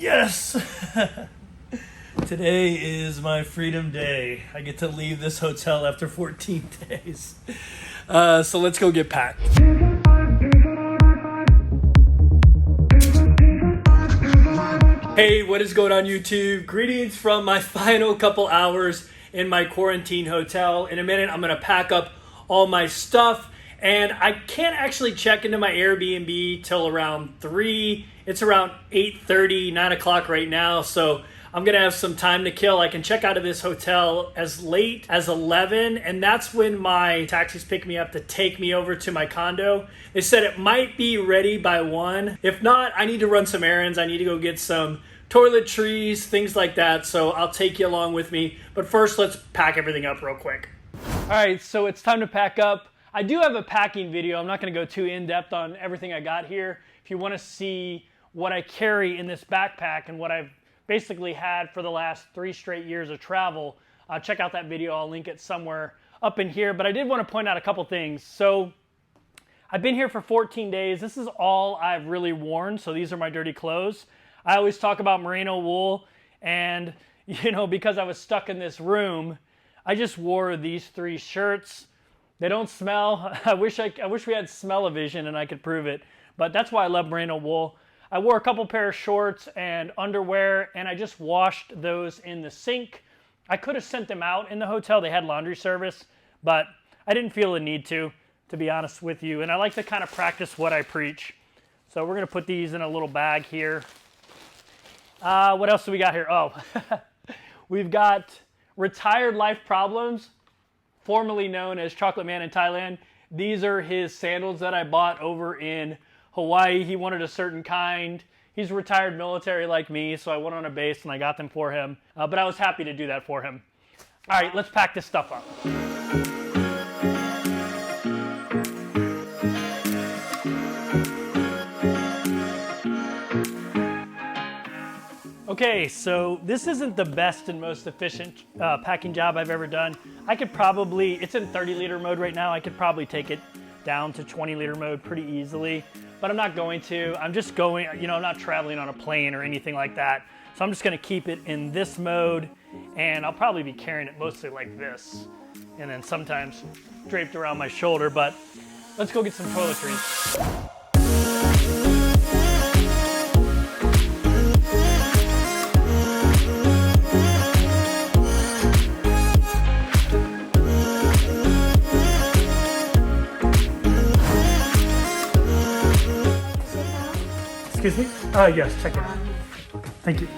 Yes! Today is my freedom day. I get to leave this hotel after 14 days. So let's go get packed. Hey, what is going on YouTube? Greetings from my final couple hours in my quarantine hotel. In a minute, I'm gonna pack up all my stuff, and I can't actually check into my Airbnb till around 3. It's around 8:30, 9 o'clock right now, so I'm gonna have some time to kill. I can check out of this hotel as late as 11, and that's when my taxis pick me up to take me over to my condo. They said it might be ready by 1. If not, I need to run some errands. I need to go get some toiletries, things like that, so I'll take you along with me. But first, let's pack everything up real quick. All right, so it's time to pack up. I do have a packing video. I'm not gonna go too in-depth on everything I got here. If you wanna see what I carry in this backpack and what I've basically had for the last 3 straight years of travel, check out that video. I'll link it somewhere up in here. But I did want to point out a couple things. So I've been here for 14 days. This is all I've really worn. So these are my dirty clothes. I always talk about merino wool, and because I was stuck in this room, I just wore these 3 shirts. They don't smell. I wish we had smell-o-vision and I could prove it. But that's why I love merino wool. I wore a couple pair of shorts and underwear, and I just washed those in the sink. I could have sent them out in the hotel. They had laundry service, but I didn't feel the need to be honest with you. And I like to kind of practice what I preach. So we're going to put these in a little bag here. What else do we got here? Oh, we've got Retired Life Problems, formerly known as Chocolate Man in Thailand. These are his sandals that I bought over in Hawaii. He wanted a certain kind. He's retired military like me, so I went on a base and I got them for him. But I was happy to do that for him. All right, let's pack this stuff up. Okay, so this isn't the best and most efficient packing job I've ever done. I could probably, it's in 30-liter mode right now. I could probably take it down to 20-liter mode pretty easily, but I'm not going to. I'm just going, I'm not traveling on a plane or anything like that. So I'm just gonna keep it in this mode, and I'll probably be carrying it mostly like this, and then sometimes draped around my shoulder, but let's go get some toiletries. Excuse me? Yes, check it out. Thank you.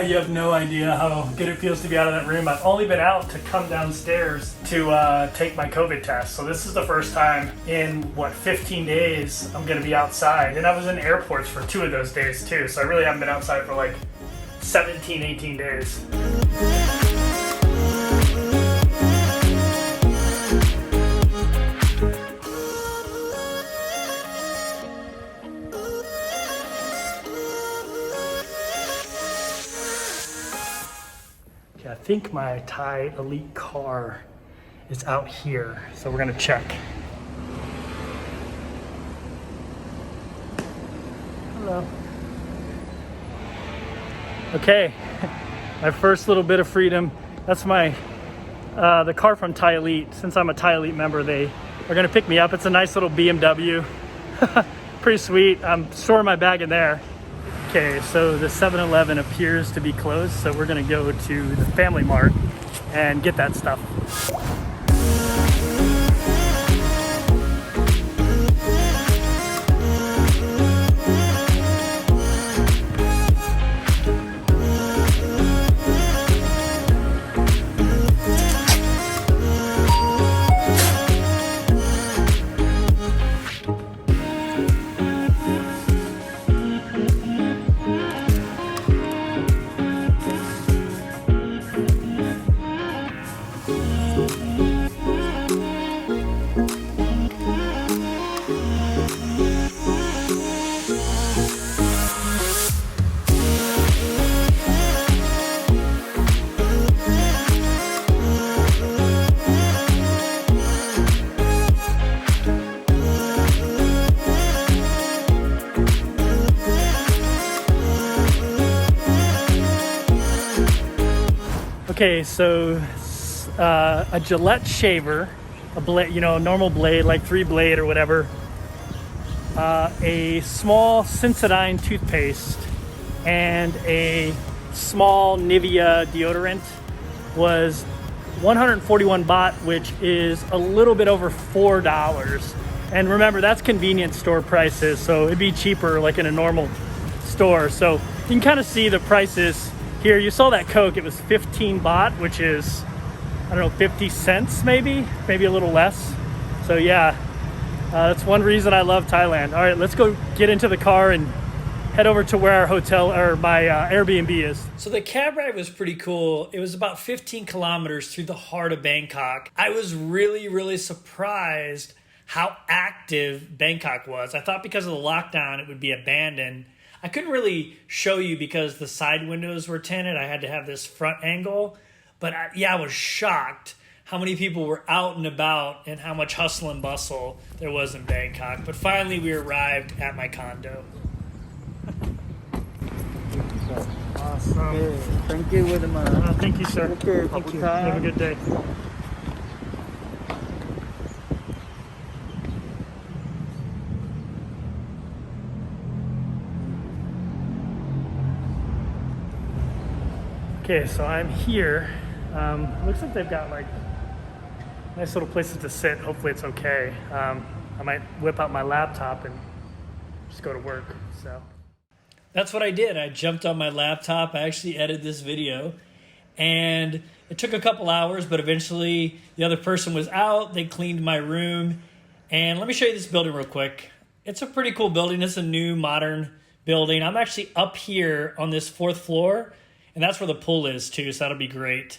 You have no idea how good it feels to be out of that room. I've only been out to come downstairs to take my COVID test. So this is the first time in, 15 days I'm gonna be outside. And I was in airports for 2 of those days too. So I really haven't been outside for like 17, 18 days. I think my Thai Elite car is out here, so we're gonna check. Hello. Okay, my first little bit of freedom. That's my the car from Thai Elite. Since I'm a Thai Elite member, they are gonna pick me up. It's a nice little BMW. Pretty sweet. I'm storing my bag in there. Okay, so the 7-Eleven appears to be closed, so we're gonna go to the Family Mart and get that stuff. Okay, so a Gillette shaver, a blade, you know, a normal blade, like 3-blade or whatever. A small Sensodyne toothpaste and a small Nivea deodorant was 141 baht, which is a little bit over $4. And remember, that's convenience store prices, so it'd be cheaper like in a normal store. So you can kind of see the prices here. You saw that Coke, it was 15 baht, which is, I don't know, 50 cents maybe a little less. So yeah, that's one reason I love Thailand. All right, let's go get into the car and head over to where our hotel or my Airbnb is. So the cab ride was pretty cool. It was about 15 kilometers through the heart of Bangkok. I was really surprised how active Bangkok was. I thought because of the lockdown it would be abandoned. I couldn't really show you because the side windows were tinted. I had to have this front angle. But I was shocked how many people were out and about and how much hustle and bustle there was in Bangkok. But finally we arrived at my condo. Awesome. Okay, thank you very much. Thank you, sir. Okay, thank you. Have a good day. Okay, so I'm here. Looks like they've got like nice little places to sit. Hopefully it's okay. I might whip out my laptop and just go to work. So that's what I did. I jumped on my laptop. I actually edited this video, and it took a couple hours, but eventually the other person was out. They cleaned my room, and let me show you this building real quick. It's a pretty cool building. It's a new modern building. I'm actually up here on this 4th floor, and that's where the pool is too, so that'll be great.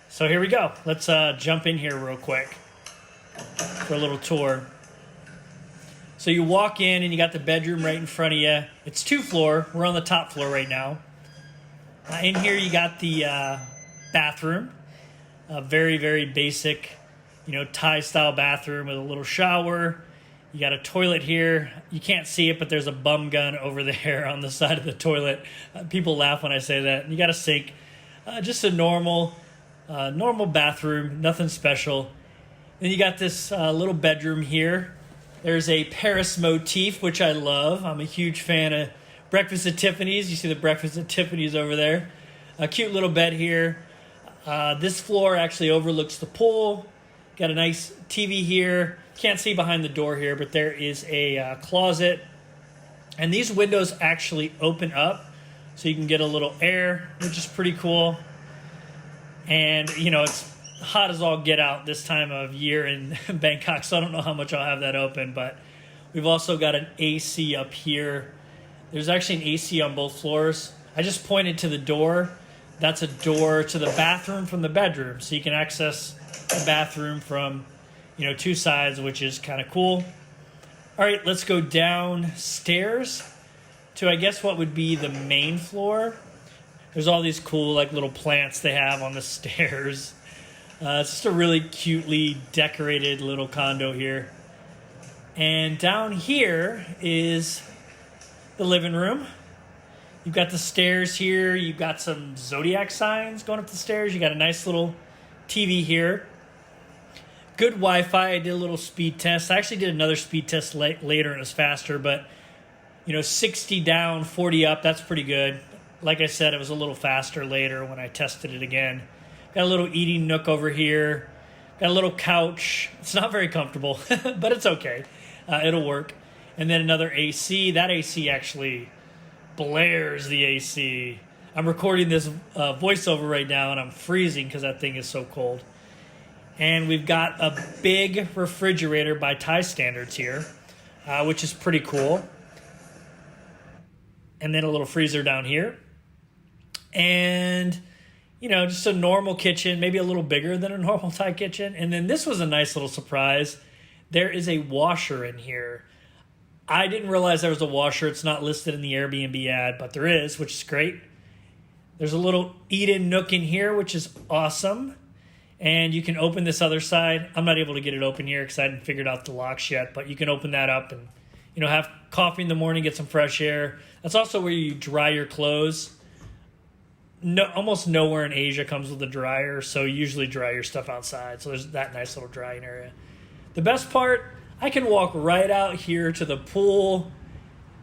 So here we go. Let's jump in here real quick for a little tour. So you walk in and you got the bedroom right in front of you. It's 2-floor. We're on the top floor right now. In here you got the bathroom. A very basic, you know, Thai style bathroom with a little shower. You got a toilet here. You can't see it, but there's a bum gun over there on the side of the toilet. People laugh when I say that. And you got a sink. Just a normal bathroom, nothing special. Then you got this little bedroom here. There's a Paris motif, which I love. I'm a huge fan of Breakfast at Tiffany's. You see the Breakfast at Tiffany's over there. A cute little bed here. This floor actually overlooks the pool. Got a nice TV here. Can't see behind the door here, but there is a closet. And these windows actually open up so you can get a little air, which is pretty cool. And, you know, it's hot as all get out this time of year in Bangkok, so I don't know how much I'll have that open, but we've also got an AC up here. There's actually an AC on both floors. I just pointed to the door. That's a door to the bathroom from the bedroom, so you can access the bathroom from, you know, 2 sides, which is kind of cool. All right, let's go downstairs to, I guess, what would be the main floor. There's all these cool, like, little plants they have on the stairs. It's just a really cutely decorated little condo here. And down here is the living room. You've got the stairs here. You've got some zodiac signs going up the stairs. You got a nice little TV here. Good Wi-Fi. I did a little speed test. I actually did another speed test later and it was faster, but, you know, 60 down, 40 up, that's pretty good. Like I said, it was a little faster later when I tested it again. Got a little eating nook over here. Got a little couch. It's not very comfortable, but it's okay. It'll work. And then another AC. That AC actually blares the AC. I'm recording this voiceover right now, and I'm freezing because that thing is so cold. And we've got a big refrigerator by Thai standards here, which is pretty cool. And then a little freezer down here. And, you know, just a normal kitchen, maybe a little bigger than a normal Thai kitchen. And then this was a nice little surprise. There is a washer in here. I didn't realize there was a washer. It's not listed in the Airbnb ad, but there is, which is great. There's a little eat-in nook in here, which is awesome. And you can open this other side. I'm not able to get it open here because I hadn't figured out the locks yet, but you can open that up and, you know, have coffee in the morning, get some fresh air. That's also where you dry your clothes. almost nowhere in Asia comes with a dryer, so you usually dry your stuff outside. So there's that nice little drying area. The best part, I can walk right out here to the pool.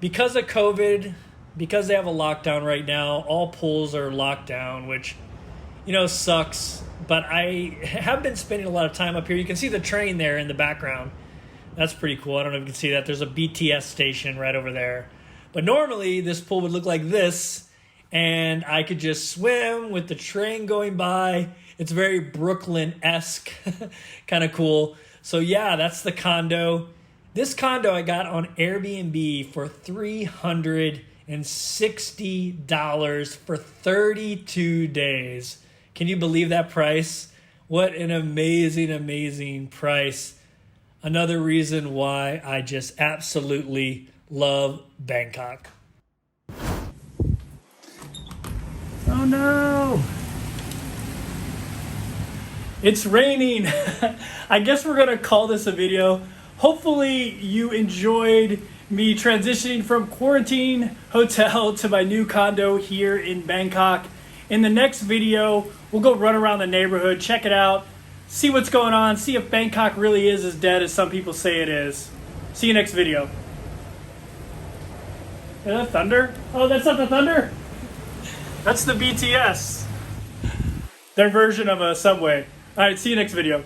Because of COVID, because they have a lockdown right now, all pools are locked down, which, sucks. But I have been spending a lot of time up here. You can see the train there in the background. That's pretty cool. I don't know if you can see that. There's a BTS station right over there. But normally, this pool would look like this, and I could just swim with the train going by. It's very Brooklyn-esque, kind of cool. So yeah, that's the condo. This condo I got on Airbnb for $360 for 32 days. Can you believe that price? What an amazing, amazing price. Another reason why I just absolutely love Bangkok. Oh no! It's raining. I guess we're gonna call this a video. Hopefully you enjoyed me transitioning from quarantine hotel to my new condo here in Bangkok. In the next video, we'll go run around the neighborhood, check it out, see what's going on, see if Bangkok really is as dead as some people say it is. See you next video. Is that thunder? Oh, that's not the thunder? That's the BTS. Their version of a subway. All right, see you next video.